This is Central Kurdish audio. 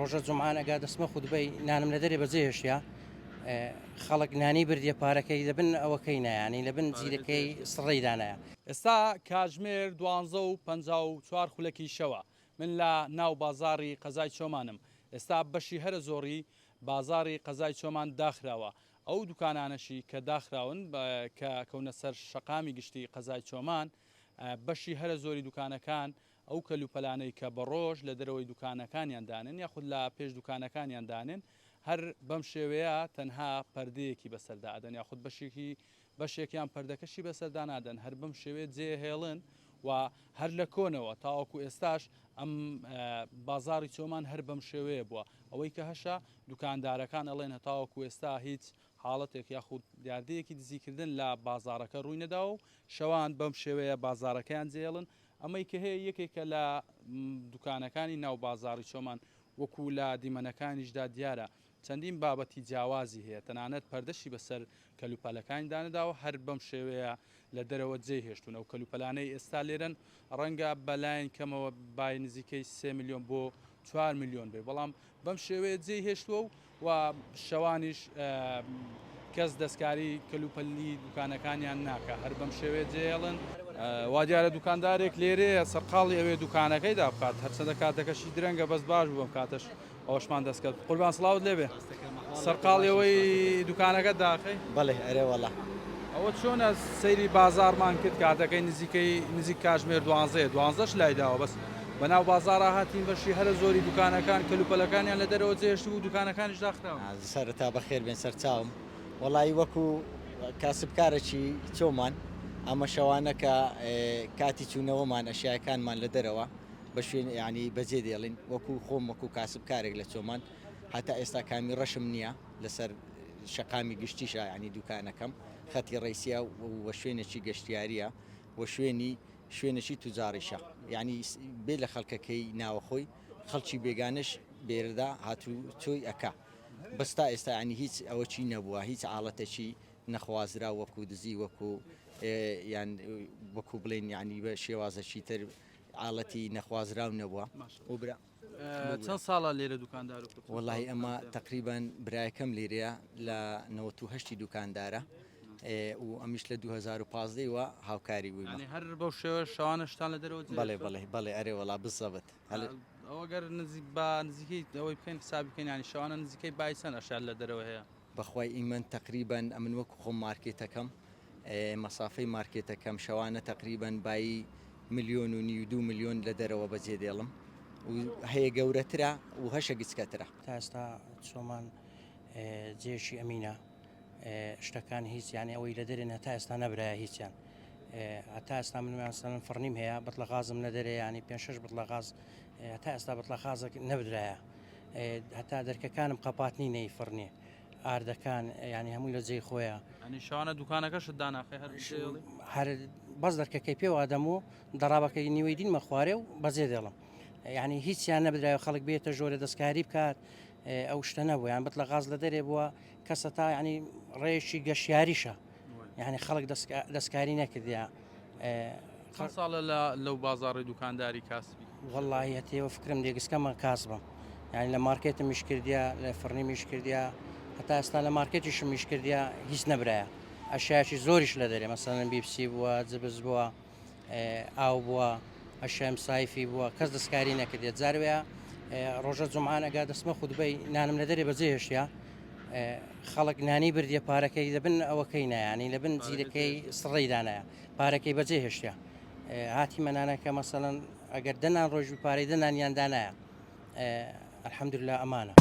ڕۆژە جمعانەگا دەسمە خودبەی نانم لە دەرێ بەجێ هێشتیا خەڵک نانی بردیە پارەکەی دەبن ئەوەکەی نایانی لەبن جیرەکەی سڕی دانایە. ئێستا کاتژمێر 12:54 خولەکی شەوە من لە ناو بازاری قەزای چۆمانم. ئێستا بەشی هەرە زۆری بازاری قەزای چۆمان داخراوە. ئەو دوکانانەشی کە داخراون کە کەونە سەر شەقامی گشتی قەزای چۆمان بەشی هەرە زۆری دوکانەکان ئەو کەلوپەلانەی کە بە ڕۆژ لە دەرەوەی دوکانەکانیان دانن یاخود لە پێش دوکانەکانیان دانن هەر بەم شێوەیە تەنها پەردەیەکی بەسەردادەن یاخود بەشێکیان پەردەکەشی بەسەردانادەن هەر بەم شێوێ جێهێڵن و هەر لە کۆنەوە تاوەکو ئێستاش ئەم بازاری چۆمان هەر بەم شێوەیە بووە ئەوەی کە هەشە دوکاندارەکان ئەڵێن هەتاوەکو ئێستا هیچ حاڵەتێک یاخود دیاردەیەکی دزیکردن لە بازارەکە ڕووی نەدا و شەوان بەم شێوەیە بازارەکەیان جێڵن ئەمەی کە هەیە یەکێکە لە دوکانەکانی ناو بازاری چۆمان وەکو لە دیمەنەکانیشدا دیارە چەندین بابەتی جیاوازی هەیە تەنانەت پەردەشی بەسەر کەلوپەلەکانی دانەداوە هەر بەم شێوەیە لە دەرەوە جێ هێشتون ئەو کەلوپەلانەی ئێستا لێرن ڕەنگە بەلایەن کەمەوە بای نزیکەی 3 میلیۆن بۆ 4 میلیۆن بێ بەڵام بەم شێوەیە جێ هێشتووە و شەوانیش کەس دەستکاری کەلوپەلی دوکانەکانیان ناکە هەر بەم شێوەیە جێڵن وا دیارە دوکاندارێک لێرەیە سەرقاڵی ئەوێ دوکانەکەی دا بکات هەرچەندە کاتەکەشی درەنگە بەس باش بووم کاتەش ئەوەشمان دەستکەوت قوربان سڵاوت لێبێ سەرقاڵیەوەی دوکانەکە داخی بەڵێ ئەرێ وەڵا ئەوە چۆنە سەیری بازارمان کرد کاتەکەی نزیک کاتژمێر 12 لای داوە بەس بەناو بازارە هاتین بەشی هەرە زۆری دوکانەکان کەلوپەلەکانیان لە دەرەوە جێشت و دوکانەکانیش داخراون سەرەتا بەخێر بێن سەرچاوم وەڵی وەکو کاسبکارێکی چۆمان ئەمە شەوانەکە کاتی چوونەوەمان ئەشیاکانمان لە دەرەوە بە شوێن ینی بەجێ دێڵین وەکو خۆم وەکو کاسبکارێک لە چۆمان هەتا ئێستا کامی ڕەشم نییە لەسەر شەقامی گشتیشە ینی دوکانەکەم خەتی ڕیسیا وە شوێنێکی گەشتیاریە وە شوێنێکی توجاریشە یعنی بێ لە خەڵکەکەی ناوەخۆی خەڵکی بێگانش بێردا هاتوو چۆی ئەکا بەستا ئێستا ینی هیچ ئەوەچی نەبووە هیچ حاڵەتێکی نەخوازرا وەکو دزی یان وەکو بڵێن ینی بە شێوازەشی تر حاڵەتی نەخوازراو نەبووە چەند ساڵە لێرە دوکاندار وەڵی ئەمە تقریبان برایەکەم لێرەیە لە 98 دوکاندارە و ئەمیش لە 2015 وە هاوکاری بووی هەر بەو شێوە شەوانشتان لە دەرەوە بەڵێ ئەرێ وەڵا بزەبت ئەوەگەر نزیکەی ئەوەی بکەین حسابی بکەین ینی شەوانە نزیکەی بایسەن ئەشار لە دەرەوە هەیە بەخوای ئیمەن تقریبان ئەمن وەکو خۆم مارکێتەکەم مەسافەی مارکێتەکەم شەوانە تقریبان بایی 1.5 میلیۆن و 2 میلیۆن لە دەرەوە بەجێ دێڵم و هەیە گەورەترە و هەشە گچکەترە تا ئێستا چۆمان جێشی ئەمینە شتەکان هیچ یانی ئەوەی لە دەرێن هەتا ئێستا نەبرایە هیچیان هەتا ئێستا من فڕنیم هەیە بەتڵە غازم لە دەرێ ینی 5-6 بتڵە غاز هەتا ئێستا بتڵە غازێک نەبدرایە هەتا دەرکەکانم قەپاتنی نەی فڕنیە ئاردەکان ینی هەمووی لە جێی خۆیە شانە دوکانەکەشت داناخی هەر بەس دەرکەکەی پێوە دەم و دەڕابەکەی نیوەی دینمە خوارێ و بەجێ دێڵم ینی هیچیان نەبدرایە خەڵک بێتە ژۆرە دەستکاری بکات ئەو شتە نەبوو یان بتڵە غاز لە دەرێ بووە کەسە تا ینی ڕێژی گەشتیاریشە یعنی خەڵک دەستکاری نەکردیا ساڵە لەو بازاڕی دوکانداری کاسبی وەڵی هەتێوە فکرم دێگسکەمە کاس بم یعنی لە مارکێتم میش کردیا لە فڕنی میش کردیا هەتا ئێستا لە مارکێتیشم میش کردیا هیچ نەبرایە ئەشیاکی زۆریش لە دەرێ مەسەڵەن بیپسی بووە جبز بووە ئاو بووە ئەشەم سایفی بووە کەس دەستکاری نەکردێت جاروەیە ڕۆژە جمعانەگا دەسمە خودبەی نانم لە دەرێ بەجێ هێشتیا خەڵک نانی بردیە پارەکەی دەبن ئەوەکەی نایانی لەبن جیرەکەی سڕی دانایە پارەکەی بەجێ هێشتیا هاتی مەنانەکە مەسەڵەن ئەگەر دەنان ڕۆژی پارەی دەنانیان دانایە الحەمدوللا ئەمانە